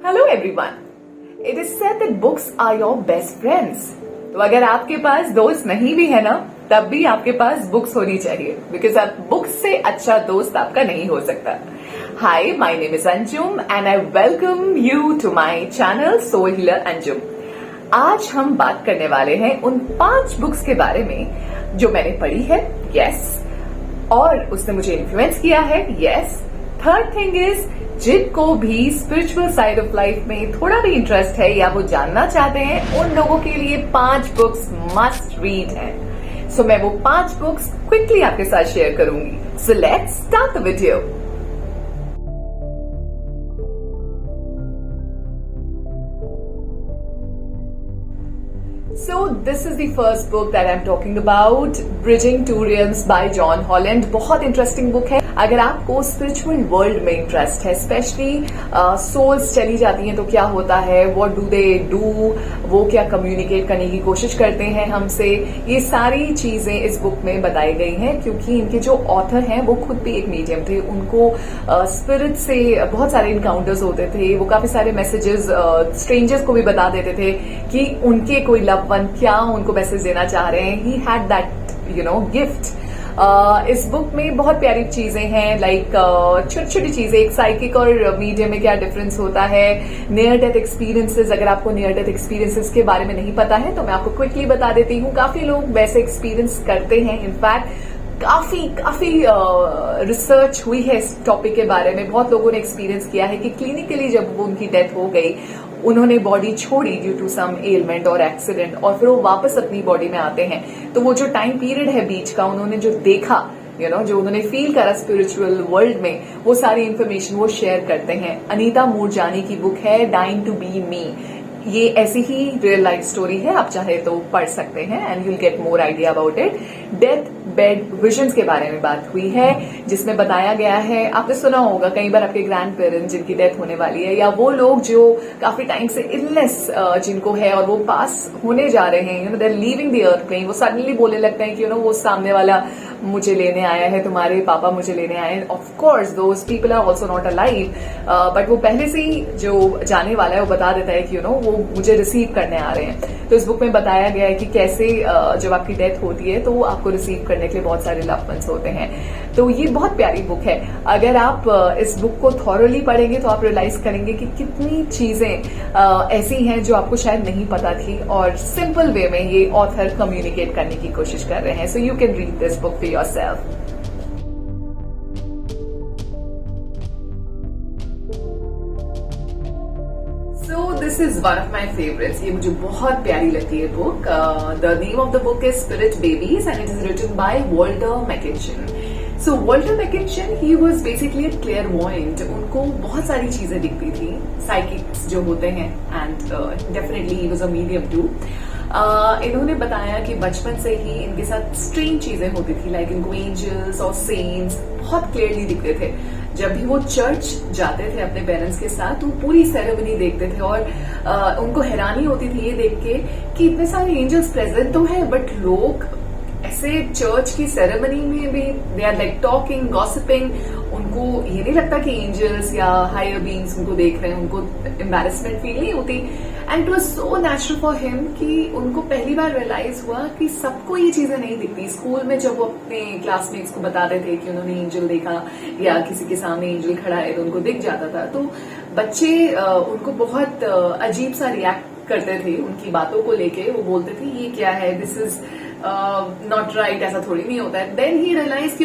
Hello everyone. It is said that books are your best friends. तो अगर आपके पास दोस्त नहीं भी है ना, तब भी आपके पास बुक्स होनी चाहिए, बिकॉज आप बुक्स से अच्छा दोस्त आपका नहीं हो सकता। Hi, my name is Anjum and I welcome you to my channel soul healer Anjum. आज हम बात करने वाले हैं उन 5 बुक्स के बारे में जो मैंने पढ़ी है, यस, और उसने मुझे इन्फ्लुएंस किया है, यस। थर्ड थिंग इज, जिनको भी स्पिरिचुअल साइड ऑफ लाइफ में थोड़ा भी इंटरेस्ट है या वो जानना चाहते हैं, उन लोगों के लिए 5 बुक्स मस्ट रीड हैं। सो मैं वो 5 बुक्स क्विकली आपके साथ शेयर करूंगी। So let's start the video. So this is the first book that I'm talking about, Bridging Two Realms by John Holland। बहुत इंटरेस्टिंग बुक है। अगर आपको स्पिरिचुअल वर्ल्ड में इंटरेस्ट है, स्पेशली सोल्स चली जाती हैं तो क्या होता है, व्हाट डू दे डू, वो क्या कम्युनिकेट करने की कोशिश करते हैं हमसे, ये सारी चीजें इस बुक में बताई गई हैं। क्योंकि इनके जो ऑथर हैं वो खुद भी एक मीडियम थे, उनको स्पिरिट से बहुत सारे इनकाउंटर्स होते थे। वो काफी सारे मैसेजेस स्ट्रेंजर्स को भी बता देते थे कि उनके कोई लव वन क्या उनको मैसेज देना चाह रहे हैं। He had that gift. इस बुक में बहुत प्यारी चीजें हैं, लाइक छोटी छोटी चीजें, एक साइकिक और मीडियम में क्या डिफरेंस होता है, नियर डेथ एक्सपीरियंसेस। अगर आपको नियर डेथ एक्सपीरियंसेस के बारे में नहीं पता है तो मैं आपको क्विकली बता देती हूँ। काफी लोग वैसे एक्सपीरियंस करते हैं। इनफैक्ट काफी रिसर्च हुई है इस टॉपिक के बारे में। बहुत लोगों ने एक्सपीरियंस किया है कि क्लिनिकली जब वो उनकी डेथ हो गई, उन्होंने बॉडी छोड़ी ड्यू टू सम एलमेंट और एक्सीडेंट, और फिर वो वापस अपनी बॉडी में आते हैं, तो वो जो टाइम पीरियड है बीच का, उन्होंने जो देखा, जो उन्होंने फील करा स्पिरिचुअल वर्ल्ड में, वो सारी इंफॉर्मेशन वो शेयर करते हैं। अनीता मूरजानी की बुक है डाइंग टू बी मी। ये ऐसी ही रियल लाइफ स्टोरी है, आप चाहे तो पढ़ सकते हैं and you'll get more idea about it. Death bed visions के बारे में बात हुई है, जिसमें बताया गया है, आपने सुना होगा कई बार, आपके ग्रैंड पेरेंट्स जिनकी डेथ होने वाली है, या वो लोग जो काफी टाइम से इलनेस जिनको है और वो पास होने जा रहे हैं, they are leaving the earth, कहीं वो सडनली बोलने लगते हैं कि वो सामने वाला मुझे लेने आया है, तुम्हारे पापा मुझे लेने आए हैं। Of course those people are also not alive, but वो पहले से ही जो जाने वाला है वो बता देता है कि वो मुझे रिसीव करने आ रहे हैं। तो इस बुक में बताया गया है कि कैसे जब आपकी डेथ होती है तो आपको रिसीव करने के लिए बहुत सारे लव वंस होते हैं। तो ये बहुत प्यारी बुक है। अगर आप इस बुक को थॉरली पढ़ेंगे तो आप रियलाइज करेंगे कि कितनी चीजें ऐसी हैं जो आपको शायद नहीं पता थी, और सिंपल वे में ये ऑथर कम्युनिकेट करने की कोशिश कर रहे हैं। So you can read this book for yourself. This is one of my favorites. ये मुझे बहुत प्यारी लगती है book. The name of the book is Spirit Babies and it is written by Walter Mckinchen. So Walter Mckinchen, he was basically a clairvoyant. उनको बहुत सारी चीजें दिखती थी, साइकिक्स जो होते हैं, and definitely he was a medium too. इन्होंने बताया कि बचपन से ही इनके साथ स्ट्रेंज चीजें होती थी, लाइक इनको एंजल्स और सेंट्स बहुत क्लियरली दिखते थे। जब भी वो चर्च जाते थे अपने पेरेंट्स के साथ, तो पूरी सेरेमनी देखते थे, और उनको हैरानी होती थी ये देख के कि इतने सारे एंजल्स प्रेजेंट तो है, बट लोग ऐसे चर्च की सेरेमनी में भी they are like talking, gossiping. उनको ये नहीं लगता कि एंजल्स या हायर बीइंग्स उनको देख रहे हैं, उनको एम्बैरेसमेंट फील नहीं होती। And it was so natural for him कि उनको पहली बार रियलाइज हुआ कि सबको ये चीजें नहीं दिखती। स्कूल में जब वो अपने क्लासमेट्स को बताते थे कि उन्होंने एंजल देखा या किसी के सामने एंजल खड़ा है तो उनको दिख जाता था, तो बच्चे उनको बहुत अजीब सा रिएक्ट करते थे उनकी बातों को लेके। वो बोलते थे ये क्या है, दिस इज नॉट राइट, ऐसा थोड़ी नहीं होता है। देन ही रियलाइज कि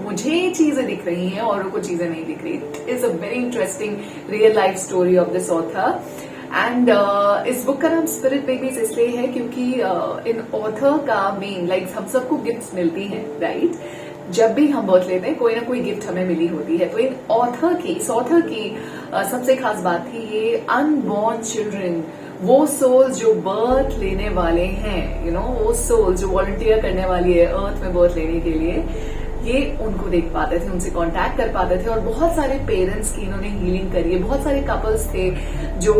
मुझे ये चीजें दिख रही हैं, औरों को चीजें नहीं दिख रही। It is a very interesting real life story of this author. And इस बुक का नाम स्पिरिट बेबीज इसलिए है क्योंकि इन ऑथर का मेन, लाइक हम सबको गिफ्ट्स मिलती हैं, राइट? जब भी हम बर्थ लेते हैं कोई ना कोई गिफ्ट हमें मिली होती है। तो इस ऑथर की सबसे खास बात थी ये अनबॉर्न चिल्ड्रन, वो सोल्स जो बर्थ लेने वाले हैं, वो सोल्स जो वॉलंटियर करने वाली है अर्थ में बर्थ लेने के लिए, ये उनको देख पाते थे, उनसे कांटेक्ट कर पाते थे। और बहुत सारे पेरेंट्स की इन्होंने हीलिंग करी है। बहुत सारे कपल्स थे जो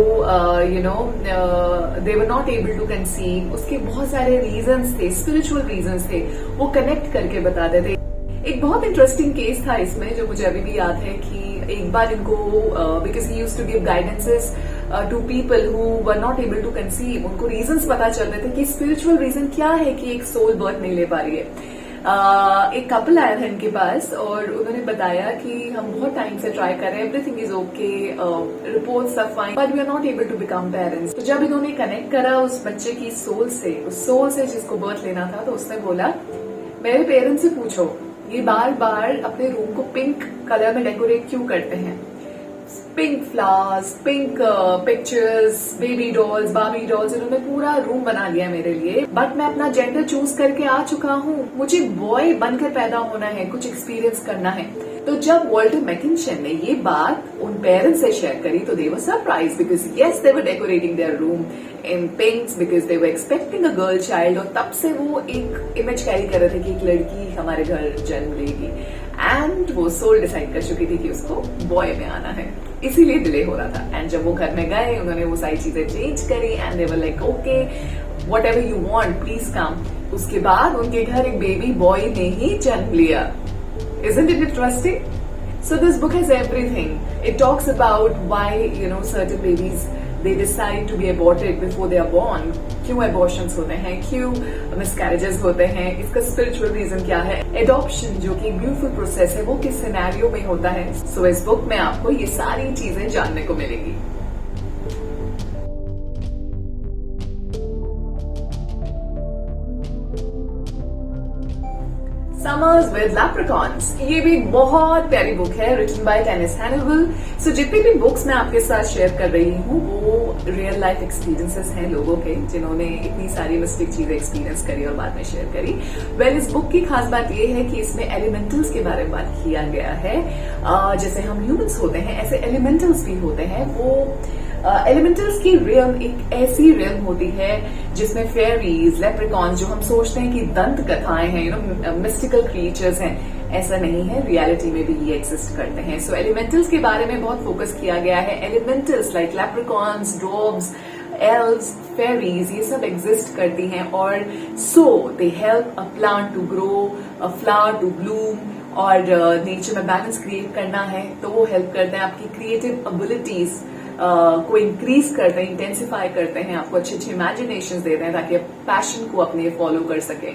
they were not able to conceive, उसके बहुत सारे रीजंस थे, स्पिरिचुअल रीजंस थे, वो कनेक्ट करके बताते थे। एक बहुत इंटरेस्टिंग केस था इसमें जो मुझे अभी भी याद है कि एक बार इनको because he used to give guidances to people who were not able to conceive, उनको रीजंस पता चल रहे थे कि स्पिरिचुअल रीजन क्या है कि एक सोल बर्थ नहीं ले पा रही है। एक कपल आया था इनके पास और उन्होंने बताया कि हम बहुत टाइम से ट्राई कर रहे हैं, everything is okay, reports are fine, but we are not able to become parents. तो जब इन्होंने कनेक्ट करा उस बच्चे की सोल से, उस सोल से जिसको बर्थ लेना था, तो उसने बोला मेरे पेरेंट्स से पूछो ये बार बार अपने रूम को पिंक कलर में डेकोरेट क्यों करते हैं, pink flowers, pink pictures, baby dolls, बाबी डॉल्स, इन्होंने पूरा रूम बना लिया मेरे लिए, बट मैं अपना जेंडर चूज करके आ चुका हूँ, मुझे बॉय बनकर पैदा होना है, कुछ एक्सपीरियंस करना है। तो जब वॉल्टर मैकिंशन ने ये बात उन पेरेंट्स से शेयर करी तो they were surprise because yes they were decorating their room in pinks because they were expecting a girl child, और तब से वो एक इमेज कैरी कर रहे थे कि एक लड़की हमारे घर जन्म लेगी, एंड वो सोल डिसाइड कर चुकी थी कि उसको बॉय में आना है, इसीलिए डिले हो रहा था। एंड जब वो घर में गए उन्होंने वो सारी चीजें चेंज करी and they were like okay what ever you want please come. उसके बाद उनके घर एक बेबी बॉय ने ही जन्म लिया। Isn't it interesting? So this book has everything. It talks about why, certain babies, they decide to be aborted before they are born. क्यों abortions होते हैं, क्यों miscarriages होते हैं, इसका spiritual reason क्या है, adoption जो कि एक beautiful process है वो किस scenario में होता है। So इस book में आपको ये सारी चीजें जानने को मिलेगी। समर्स विद लैप्रिकॉन्स, ये भी बहुत प्यारी बुक है, रिटन बाय टेनिस हैनिबल। सो जितनी भी बुक्स मैं आपके साथ शेयर कर रही हूँ वो रियल लाइफ एक्सपीरियंसेस हैं लोगों के, जिन्होंने इतनी सारी मिस्टिक चीजें एक्सपीरियंस करी और बाद में शेयर करी। वेल, इस बुक की खास बात ये है कि इसमें एलिमेंटल्स के बारे में बात किया गया है। जैसे हम ह्यूमंस होते हैं ऐसे एलिमेंटल्स भी होते हैं। वो एलिमेंटल्स की रियम एक ऐसी रियम होती है जिसमें फेरीज, लेप्रिकॉन्स, जो हम सोचते हैं कि दंत कथाएं हैं, मिस्टिकल क्रिएचर्स हैं, ऐसा नहीं है, रियलिटी में भी ये एग्जिस्ट करते हैं। सो एलिमेंटल्स के बारे में बहुत फोकस किया गया है। Elementals like leprechauns, dwarfs, elves, fairies, ये सब एग्जिस्ट करती हैं और so they help a plant to grow, a flower to bloom, और नेचर में बैलेंस क्रिएट करना है तो वो हेल्प करते हैं। आपकी क्रिएटिव एबिलिटीज को इंक्रीज करते हैं, इंटेंसिफाई करते हैं, आपको अच्छे अच्छे इमेजिनेशन देते हैं ताकि आप पैशन को अपने फॉलो कर सकें।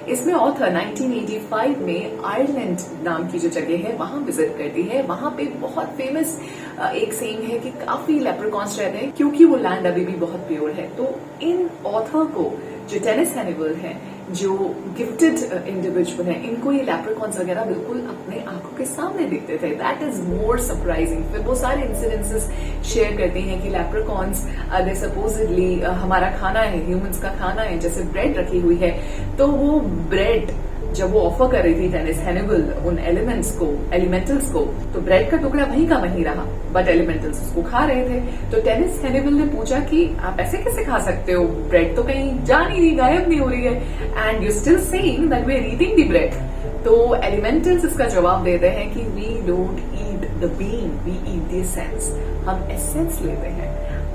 इसमें ऑथर 1985 में आयरलैंड नाम की जो जगह है वहां विजिट करती है। वहां पे बहुत फेमस एक सेइंग है कि काफी लेप्रिकॉन्स रहते हैं क्योंकि वो लैंड अभी भी बहुत प्योर है। तो इन ऑथर को, जो टेनिस हैनिबल है, जो गिफ्टेड इंडिविजुअल है, इनको ये लेप्रिकॉन्स वगैरह बिल्कुल अपने आंखों के सामने दिखते थे। That is more surprising. फिर वो सारे इंसिडेंसेस शेयर करती हैं कि लेप्रिकॉन्स अगर सपोजिडली हमारा खाना है, ह्यूमंस का खाना है, जैसे ब्रेड रखी हुई है, तो वो ब्रेड जब वो ऑफर कर रही थी टेनिस हैनिबल उन एलिमेंटल्स को, तो ब्रेड का टुकड़ा वहीं का वहीं रहा, बट एलिमेंटल्स उसको खा रहे थे। तो टेनिस हैनिबल ने पूछा कि आप ऐसे कैसे खा सकते हो, ब्रेड तो कहीं जा नहीं रही, गायब नहीं हो रही है, and you still saying that we are eating the bread. तो एलिमेंटल्स इसका जवाब देते हैं कि we don't eat the bean, we eat the essence. हम एसेंस लेते हैं,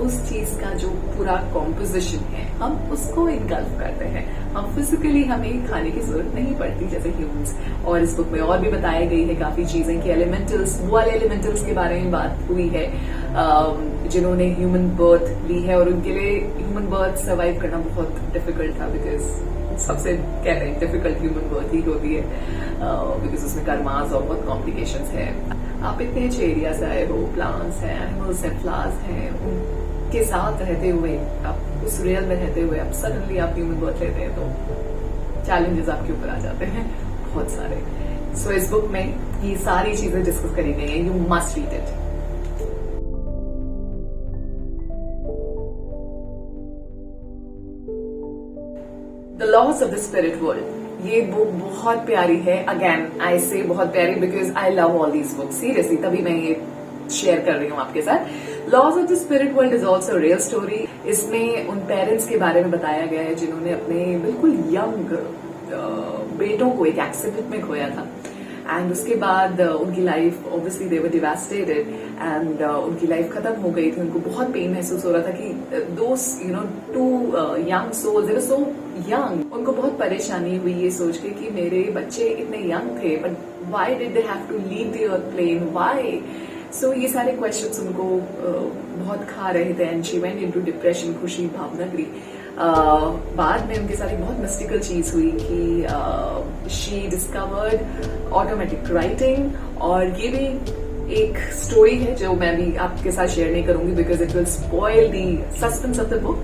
उस चीज का जो पूरा कॉम्पोजिशन है हम उसको इनगल्फ करते हैं। हम फिजिकली हमें खाने की जरूरत नहीं पड़ती जैसे ह्यूमंस। और इस बुक में और भी बताई गई है काफी चीजें कि एलिमेंटल्स, वो वाले एलिमेंटल्स के बारे में बात हुई है जिन्होंने ह्यूमन बर्थ ली है और उनके लिए ह्यूमन बर्थ सर्वाइव करना बहुत डिफिकल्ट था, बिकॉज सबसे कहते हैं डिफिकल्ट ह्यूमन बर्थ ही होती है बिकॉज उसमें कर्मास और बहुत कॉम्प्लिकेशंस है। आप इतने अच्छे एरिया से आए हो, प्लांट्स हैं, एनिमल्स हैं, फ्लावर्स हैं, उनके साथ रहते हुए, आप उस रियल में रहते हुए आप सडनली आप ह्यूमन बर्थ लेते हैं तो चैलेंजेस आपके ऊपर आ जाते हैं बहुत सारे। सो इस बुक में ये सारी चीजें डिस्कस करी गई हैं, you must read it. The laws of the spirit world, ये बुक बहुत प्यारी है। अगेन आई से बहुत प्यारी because I love all these books, seriously, तभी मैं ये शेयर कर रही हूँ आपके साथ। Laws of the spirit world is also real story. इसमें उन पेरेंट्स के बारे में बताया गया है जिन्होंने अपने बिल्कुल यंग बेटों को एक एक्सीडेंट में खोया था, एंड उसके बाद उनकी life obviously they were devastated and उनकी लाइफ खत्म हो गई थी। उनको बहुत पेन महसूस हो रहा था कि those two young souls, they were so young. उनको बहुत परेशानी हुई ये सोच के कि मेरे बच्चे इतने यंग थे but why did they have to leave the earth plane, why? So ये सारे क्वेश्चंस उनको बहुत खा रहे थे and she went into depression, खुशी भावनगरी। बाद में उनके साथ एक बहुत मिस्टिकल चीज हुई कि शी डिस्कवर्ड ऑटोमेटिक राइटिंग, और ये भी एक स्टोरी है जो मैं भी आपके साथ शेयर नहीं करूंगी because it will spoil the suspense of the book.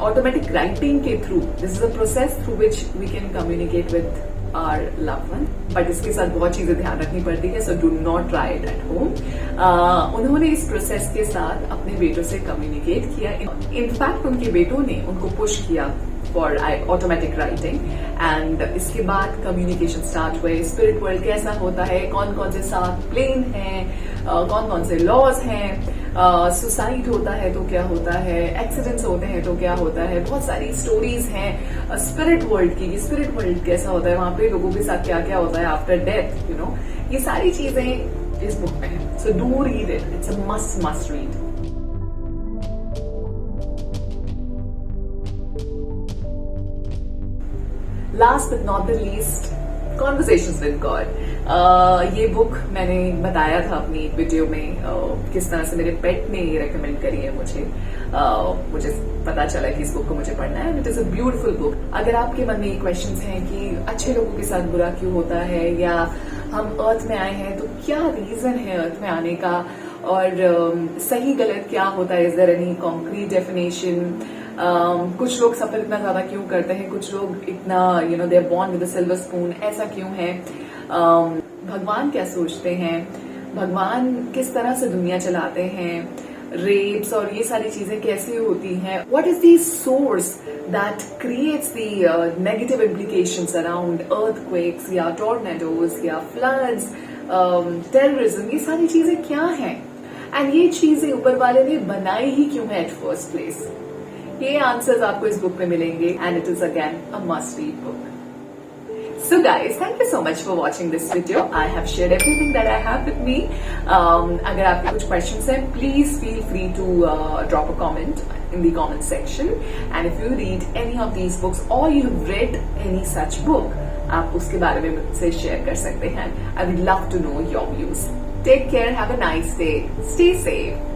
Automatic writing के through, this is a process through which we can communicate with our loved one, but इसके साथ बहुत चीजें ध्यान रखनी पड़ती है, so do not try it at home. उन्होंने इस प्रोसेस के साथ अपने बेटों से कम्युनिकेट किया। इनफैक्ट उनके बेटों ने उनको पुश किया फॉर ऑटोमेटिक राइटिंग, एंड इसके बाद कम्युनिकेशन स्टार्ट हुए। स्पिरिट वर्ल्ड कैसा होता है, कौन कौन से 7 प्लेन हैं, कौन कौन से लॉज हैं, सुसाइड होता है तो क्या होता है, एक्सीडेंट्स होते हैं तो क्या होता है, बहुत सारी स्टोरीज हैं स्पिरिट वर्ल्ड की। स्पिरिट वर्ल्ड कैसा होता है, वहां पे लोगों के साथ क्या क्या होता है आफ्टर डेथ, यू नो, ये सारी चीजें इस बुक में है। So do read it, it's a must read. Last but not the least, conversations with God. ये बुक मैंने बताया था अपनी एक वीडियो में, किस तरह से मेरे पेट ने ये रेकमेंड करी है मुझे। मुझे पता चला कि इस बुक को मुझे पढ़ना है। It is a beautiful book. अगर आपके मन में ये क्वेश्चंस हैं कि अच्छे लोगों के साथ बुरा क्यों होता है, या हम अर्थ में आए हैं तो क्या रीजन है अर्थ में आने का, और सही गलत क्या होता है, is there any concrete definition, कुछ लोग सफर इतना ज्यादा क्यों करते हैं, कुछ लोग इतना you know they are born with a silver spoon, ऐसा क्यों है, भगवान क्या सोचते हैं, भगवान किस तरह से दुनिया चलाते हैं, रेप्स और ये सारी चीजें कैसे होती हैं, what is the source that creates the negative implications around earthquakes या टॉर्नेडोज या फ्लड्स, टेररिज्म, ये सारी चीजें क्या हैं, एंड ये चीजें ऊपर वाले ने बनाई ही क्यों है एट फर्स्ट प्लेस। ये आंसर्स आपको इस बुक में मिलेंगे, and it is again a must read book. So guys, thank you so much for watching this video. I have shared everything that I have with me. अगर आपके कुछ questions हैं, please feel free to drop a comment in the comment section. And if you read any of these books or you've read any such book, आप उसके बारे में मुझसे share कर सकते हैं. I would love to know your views. Take care. Have a nice day. Stay safe.